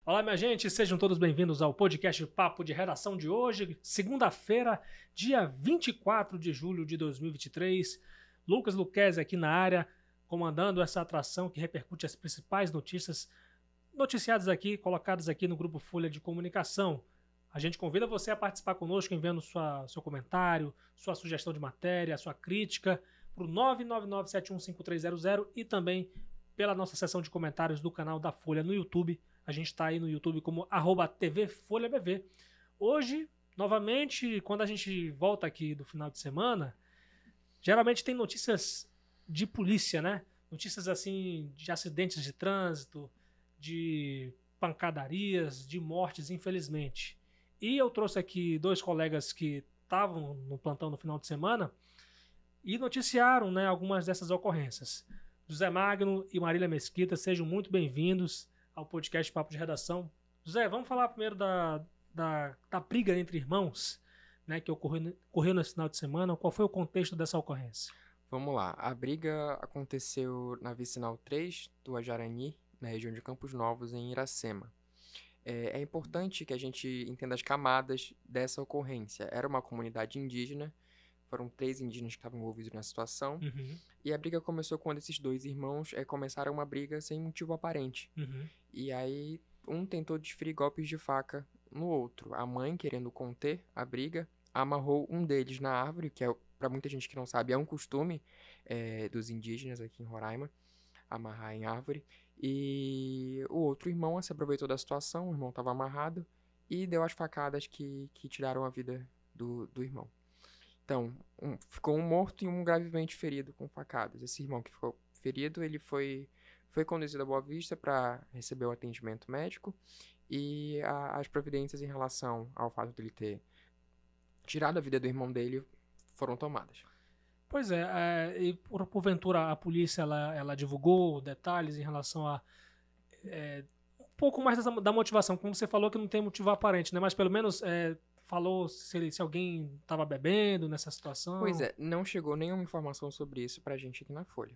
Olá, minha gente, sejam todos bem-vindos ao podcast Papo de Redação de hoje, segunda-feira, dia 24 de julho de 2023. Lucas Luquezzi aqui na área, comandando essa atração que repercute as principais notícias noticiadas aqui, colocadas aqui no Grupo Folha de Comunicação. A gente convida você a participar conosco enviando seu comentário, sua sugestão de matéria, sua crítica para o 999715300 e também pela nossa seção de comentários do canal da Folha no YouTube. A gente está aí no YouTube como @tvfolhabv. Hoje, novamente, quando a gente volta aqui do final de semana, geralmente tem notícias de polícia, né? Notícias assim de acidentes de trânsito, de pancadarias, de mortes, infelizmente. E eu trouxe aqui dois colegas que estavam no plantão no final de semana e noticiaram, né, algumas dessas ocorrências. José Magno e Marília Mesquita, sejam muito bem-vindos ao podcast Papo de Redação. José, vamos falar primeiro da briga entre irmãos, né, que ocorreu nesse final de semana. Qual foi o contexto dessa ocorrência? Vamos lá. A briga aconteceu na vicinal 3 do Ajarani, na região de Campos Novos, em Iracema. É importante que a gente entenda as camadas dessa ocorrência. Era uma comunidade indígena, foram 3 indígenas que estavam envolvidos na situação, e a briga começou quando esses dois irmãos começaram uma briga sem motivo aparente. E aí, um tentou desferir golpes de faca no outro. A mãe, querendo conter a briga, amarrou um deles na árvore, que para muita gente que não sabe, é um costume dos indígenas aqui em Roraima, amarrar em árvore. E o outro irmão se aproveitou da situação, o irmão estava amarrado, e deu as facadas que tiraram a vida do irmão. Então, ficou um morto e um gravemente ferido com facadas. Esse irmão que ficou ferido, ele foi conduzido a Boa Vista para receber o atendimento médico, e as providências em relação ao fato de ele ter tirado a vida do irmão dele foram tomadas. Pois é, e porventura a polícia ela divulgou detalhes em relação a um pouco mais da motivação, como você falou que não tem motivo aparente, né? Mas pelo menos falou se alguém estava bebendo nessa situação. Pois é, não chegou nenhuma informação sobre isso pra gente aqui na Folha.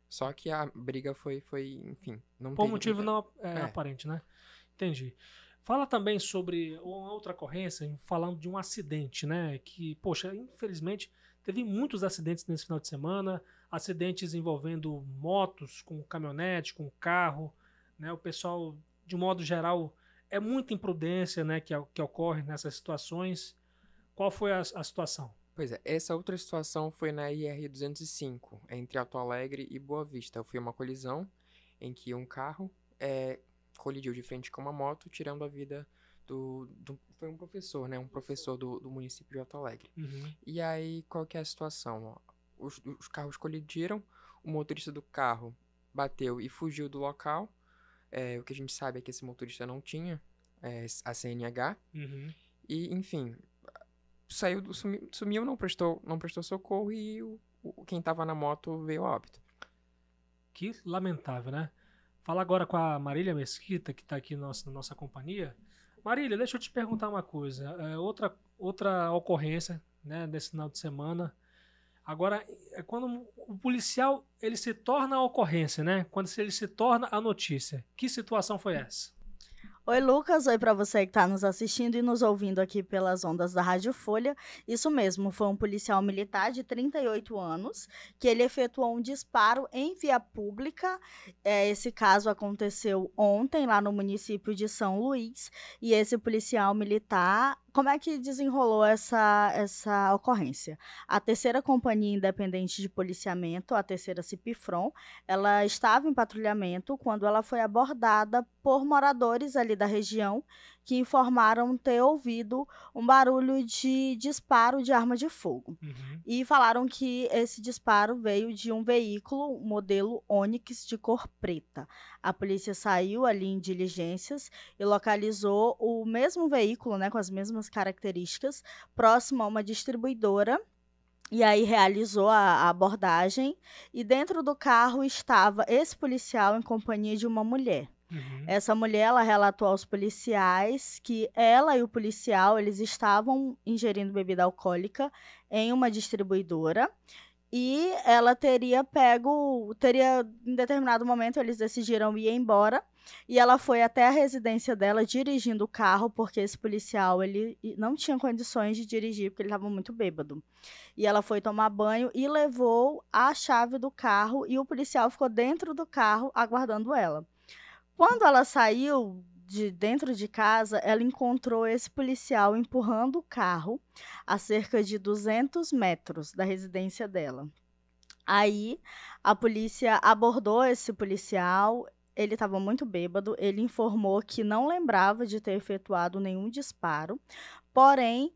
Só que a briga foi enfim, não por teve motivo não aparente, né? Entendi. Fala também sobre uma outra ocorrência, falando de um acidente, né? Que, poxa, infelizmente teve muitos acidentes nesse final de semana, acidentes envolvendo motos, com caminhonete, com carro, né? O pessoal, de modo geral, é muita imprudência, né, que ocorre nessas situações. Qual foi a situação? Pois é, essa outra situação foi na IR-205, entre Alto Alegre e Boa Vista. Foi uma colisão em que um carro colidiu de frente com uma moto, tirando a vida foi um professor, né? Um professor do município de Alto Alegre. E aí, qual que é a situação? Os carros colidiram, o motorista do carro bateu e fugiu do local. O que a gente sabe é que esse motorista não tinha a CNH. E, enfim, sumiu, não prestou socorro, e quem estava na moto veio a óbito. Que lamentável, né? Fala agora com a Marília Mesquita, que está aqui na nossa companhia. Marília, deixa eu te perguntar uma coisa. Outra ocorrência, né, desse final de semana. Agora, quando o policial ele se torna a ocorrência, né? Quando ele se torna a notícia. Que situação foi essa? Oi, Lucas. Oi para você que está nos assistindo e nos ouvindo aqui pelas ondas da Rádio Folha. Isso mesmo, foi um policial militar de 38 anos que ele efetuou um disparo em via pública. Esse caso aconteceu ontem lá no município de São Luís, e esse policial militar, como é que desenrolou essa ocorrência? A 3ª Companhia Independente de Policiamento, a 3ª Cipifron, ela estava em patrulhamento quando ela foi abordada por moradores ali da região que informaram ter ouvido um barulho de disparo de arma de fogo. E falaram que esse disparo veio de um veículo modelo Onix de cor preta. A polícia saiu ali em diligências e localizou o mesmo veículo, né, com as mesmas características, próximo a uma distribuidora. E aí realizou a abordagem, e dentro do carro estava esse policial em companhia de uma mulher. Essa mulher, ela relatou aos policiais que ela e o policial, eles estavam ingerindo bebida alcoólica em uma distribuidora, e ela teria em determinado momento, eles decidiram ir embora, e ela foi até a residência dela dirigindo o carro, porque esse policial ele não tinha condições de dirigir, porque ele estava muito bêbado. E ela foi tomar banho e levou a chave do carro, e o policial ficou dentro do carro aguardando ela. Quando ela saiu de dentro de casa, ela encontrou esse policial empurrando o carro a cerca de 200 metros da residência dela. Aí a polícia abordou esse policial, ele estava muito bêbado, ele informou que não lembrava de ter efetuado nenhum disparo, porém,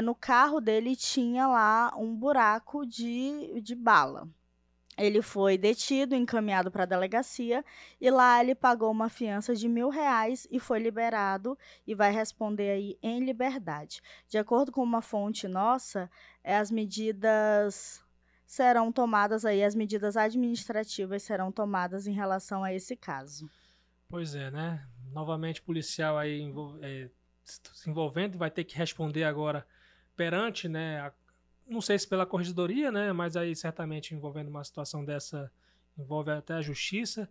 no carro dele tinha lá um buraco de bala. Ele foi detido, encaminhado para a delegacia, e lá ele pagou uma fiança de R$ 1.000 e foi liberado e vai responder aí em liberdade. De acordo com uma fonte nossa, as medidas serão tomadas aí, as medidas administrativas serão tomadas em relação a esse caso. Pois é, né? Novamente policial aí se envolvendo, vai ter que responder agora perante, né, não sei se pela corregedoria, né, mas aí certamente envolvendo uma situação dessa, envolve até a justiça.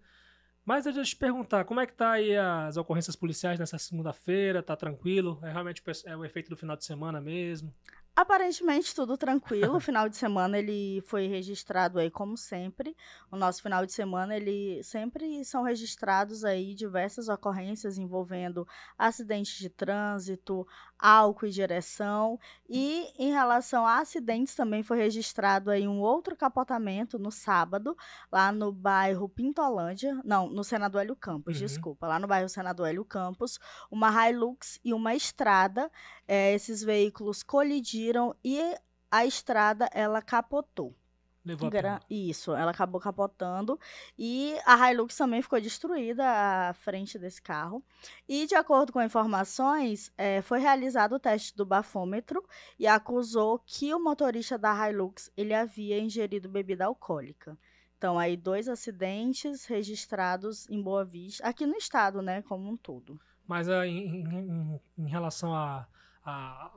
Mas deixa eu te perguntar, como é que tá aí as ocorrências policiais nessa segunda-feira? Tá tranquilo? É realmente o efeito do final de semana mesmo? Aparentemente tudo tranquilo, o final de semana ele foi registrado aí como sempre, o nosso final de semana ele sempre são registrados aí diversas ocorrências envolvendo acidentes de trânsito, álcool e direção, e em relação a acidentes também foi registrado aí um outro capotamento no sábado, lá no bairro Pintolândia, não, no Senador Hélio Campos, desculpa, lá no bairro Senador Hélio Campos, uma Hilux e uma Estrada, esses veículos colidiram e a estrada, ela capotou. Levou a pior. Isso, ela acabou capotando e a Hilux também ficou destruída à frente desse carro. E, de acordo com informações, foi realizado o teste do bafômetro e acusou que o motorista da Hilux ele havia ingerido bebida alcoólica. Então, aí 2 acidentes registrados em Boa Vista, aqui no estado, né, como um todo. Mas em relação a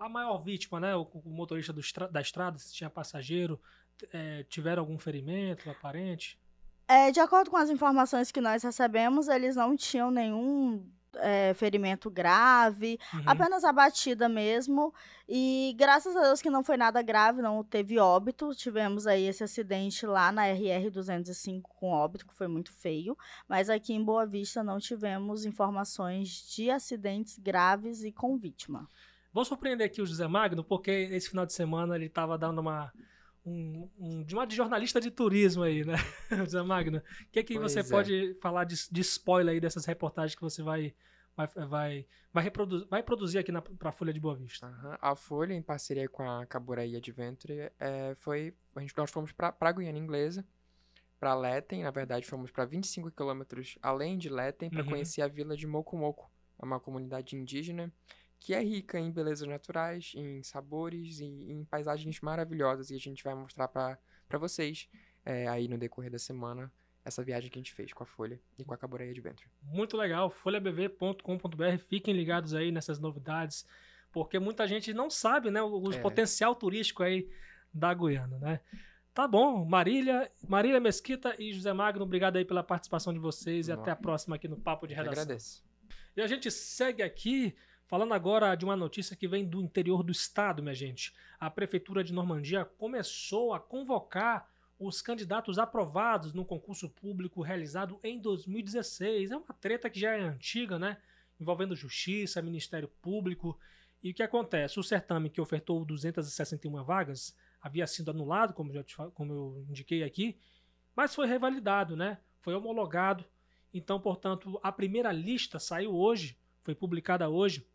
maior vítima, né? O motorista da estrada, se tinha passageiro, tiveram algum ferimento aparente? De acordo com as informações que nós recebemos, eles não tinham nenhum ferimento grave, apenas a batida mesmo. E graças a Deus que não foi nada grave, não teve óbito. Tivemos aí esse acidente lá na RR-205 com óbito, que foi muito feio. Mas aqui em Boa Vista não tivemos informações de acidentes graves e com vítima. Vou surpreender aqui o José Magno, porque esse final de semana ele estava dando de jornalista de turismo aí, né, José Magno? O que você pode falar de spoiler aí dessas reportagens que você vai produzir aqui para a Folha de Boa Vista? A Folha, em parceria com a Caboraí Adventure, nós fomos para a Guiana Inglesa, para Letem, na verdade fomos para 25 quilômetros além de Letem, para conhecer a vila de Moco Moco, é uma comunidade indígena que é rica em belezas naturais, em sabores e em paisagens maravilhosas, e a gente vai mostrar para vocês aí no decorrer da semana essa viagem que a gente fez com a Folha e com a Caboraí Adventure. Muito legal, folhabv.com.br, fiquem ligados aí nessas novidades, porque muita gente não sabe, né, o potencial turístico aí da Guiana, né? Tá bom, Marília Mesquita e José Magno, obrigado aí pela participação de vocês e até a próxima aqui no Papo de Redação. Eu agradeço. E a gente segue aqui falando agora de uma notícia que vem do interior do estado, minha gente. A Prefeitura de Normandia começou a convocar os candidatos aprovados no concurso público realizado em 2016. É uma treta que já é antiga, né? Envolvendo Justiça, Ministério Público. E o que acontece? O certame que ofertou 261 vagas havia sido anulado, como eu indiquei aqui, mas foi revalidado, né? Foi homologado. Então, portanto, a primeira lista saiu hoje, foi publicada hoje,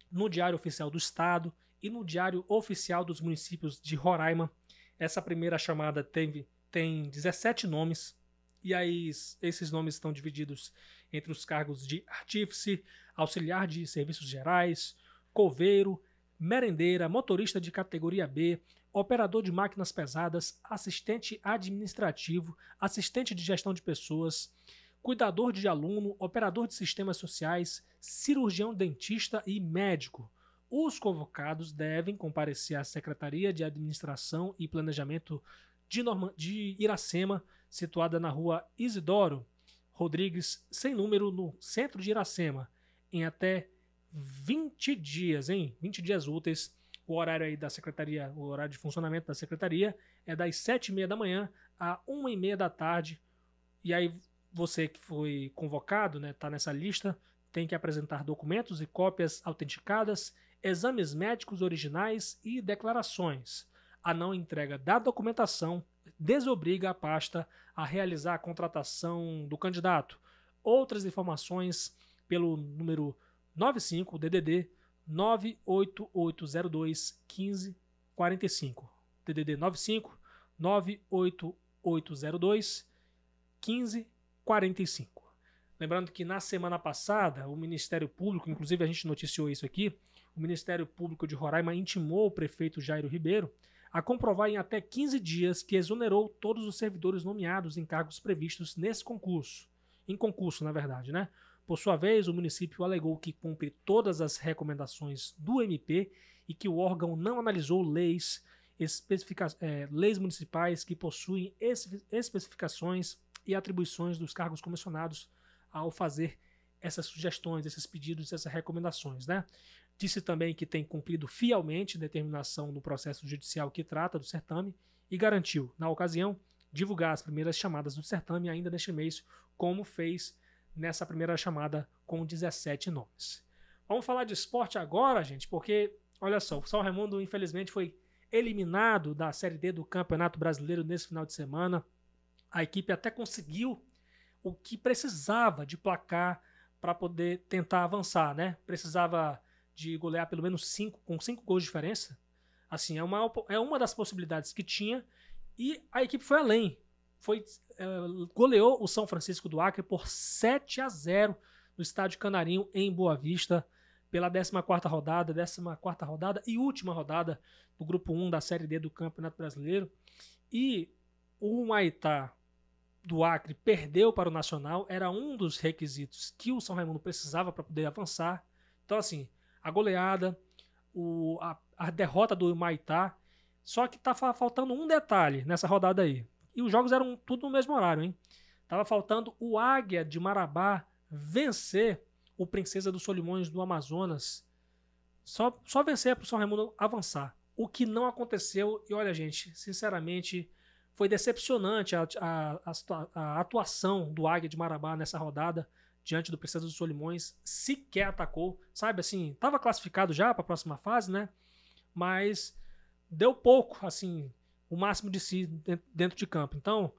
no Diário Oficial do Estado e no Diário Oficial dos Municípios de Roraima. Essa primeira chamada tem 17 nomes, e aí esses nomes estão divididos entre os cargos de artífice, auxiliar de serviços gerais, coveiro, merendeira, motorista de categoria B, operador de máquinas pesadas, assistente administrativo, assistente de gestão de pessoas, cuidador de aluno, operador de sistemas sociais, cirurgião dentista e médico. Os convocados devem comparecer à Secretaria de Administração e Planejamento de Iracema, situada na rua Isidoro Rodrigues, sem número, no centro de Iracema, em até 20 dias, hein? 20 dias úteis. O horário aí da secretaria, o horário de funcionamento da secretaria é das 7h30 da manhã a 1h30 da tarde. E aí você que foi convocado, né, tá nessa lista, tem que apresentar documentos e cópias autenticadas, exames médicos originais e declarações. A não entrega da documentação desobriga a pasta a realizar a contratação do candidato. Outras informações pelo número 95 DDD 98802 1545. DDD 95 98802 1545. Lembrando que na semana passada, o Ministério Público, inclusive a gente noticiou isso aqui, o Ministério Público de Roraima intimou o prefeito Jairo Ribeiro a comprovar em até 15 dias que exonerou todos os servidores nomeados em cargos previstos nesse concurso. Em concurso, na verdade, né? Por sua vez, o município alegou que cumpre todas as recomendações do MP e que o órgão não analisou leis municipais que possuem especificações e atribuições dos cargos comissionados ao fazer essas sugestões, esses pedidos, essas recomendações, né? Disse também que tem cumprido fielmente determinação no processo judicial que trata do certame e garantiu, na ocasião, divulgar as primeiras chamadas do certame ainda neste mês, como fez nessa primeira chamada com 17 nomes. Vamos falar de esporte agora, gente, porque, olha só, o São Raimundo infelizmente foi eliminado da Série D do Campeonato Brasileiro nesse final de semana. A equipe até conseguiu o que precisava de placar para poder tentar avançar, né? Precisava de golear pelo menos 5, com 5 gols de diferença. Assim, é uma das possibilidades que tinha, e a equipe foi além. Goleou o São Francisco do Acre por 7-0 no Estádio Canarinho, em Boa Vista, pela 14ª rodada e última rodada do Grupo 1 da Série D do Campeonato Brasileiro. E o Humaitá do Acre perdeu para o Nacional, era um dos requisitos que o São Raimundo precisava para poder avançar. Então, assim, a goleada, a derrota do Humaitá, só que tá faltando um detalhe nessa rodada aí. E os jogos eram tudo no mesmo horário, hein? Tava faltando o Águia de Marabá vencer o Princesa dos Solimões do Amazonas. Só vencer para o São Raimundo avançar. O que não aconteceu, e olha, gente, sinceramente, foi decepcionante a atuação do Águia de Marabá nessa rodada, diante do Princesa dos Solimões. Sequer atacou, sabe, assim, estava classificado já para a próxima fase, né? Mas deu pouco, assim, o máximo de si dentro de campo. Então,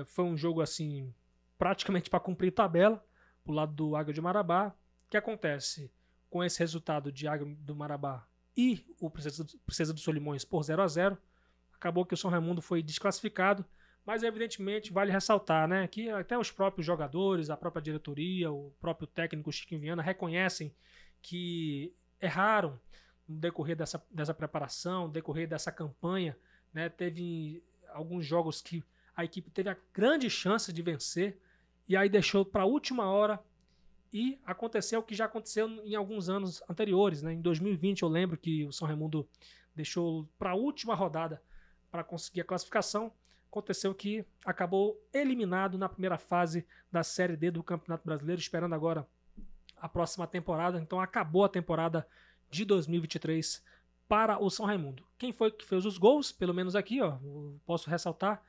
foi um jogo, assim, praticamente para cumprir tabela, pro lado do Águia de Marabá. O que acontece com esse resultado de Águia do Marabá e o Princesa dos Solimões por 0-0? Acabou que o São Raimundo foi desclassificado, mas evidentemente vale ressaltar, né, que até os próprios jogadores, a própria diretoria, o próprio técnico Chiquinho Viana reconhecem que erraram no decorrer dessa preparação, no decorrer dessa campanha, né? Teve alguns jogos que a equipe teve a grande chance de vencer e aí deixou para a última hora, e aconteceu o que já aconteceu em alguns anos anteriores, né? Em 2020 eu lembro que o São Raimundo deixou para a última rodada para conseguir a classificação. Aconteceu que acabou eliminado na primeira fase da Série D do Campeonato Brasileiro, esperando agora a próxima temporada. Então acabou a temporada de 2023 para o São Raimundo. Quem foi que fez os gols? Pelo menos aqui, ó, posso ressaltar.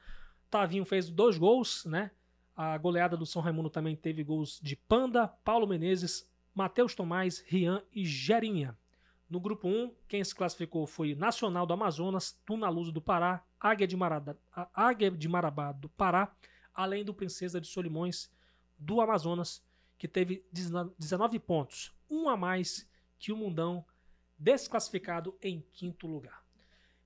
Tavinho fez 2 gols, né? A goleada do São Raimundo também teve gols de Panda, Paulo Menezes, Matheus Tomás, Rian e Gerinha. No grupo 1, quem se classificou foi Nacional do Amazonas, Tunaluso do Pará, Águia de Marabá do Pará, além do Princesa de Solimões do Amazonas, que teve 19 pontos, um a mais que o Mundão, desclassificado em 5º lugar.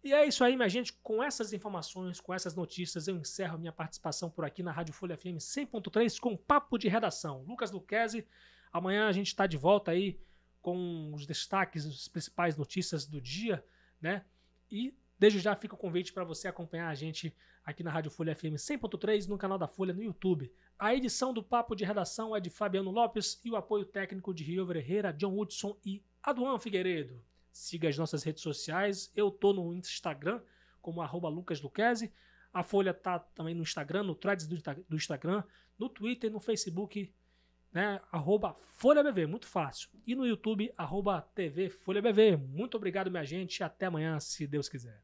E é isso aí, minha gente. Com essas informações, com essas notícias, eu encerro a minha participação por aqui na Rádio Folha FM 100.3 com Papo de Redação. Lucas Luquezzi, amanhã a gente está de volta aí com os destaques, as principais notícias do dia, né? E desde já fica o convite para você acompanhar a gente aqui na Rádio Folha FM 100.3 no canal da Folha no YouTube. A edição do Papo de Redação é de Fabiano Lopes e o apoio técnico de Rio Herrera, John Hudson e Aduan Figueiredo. Siga as nossas redes sociais. Eu tô no Instagram como @LucasLuquezzi. A Folha tá também no Instagram, no Threads do Instagram, no Twitter, no Facebook, né? @FolhaBV, muito fácil. E no YouTube, @TV Folha BV. Muito obrigado, minha gente. Até amanhã, se Deus quiser.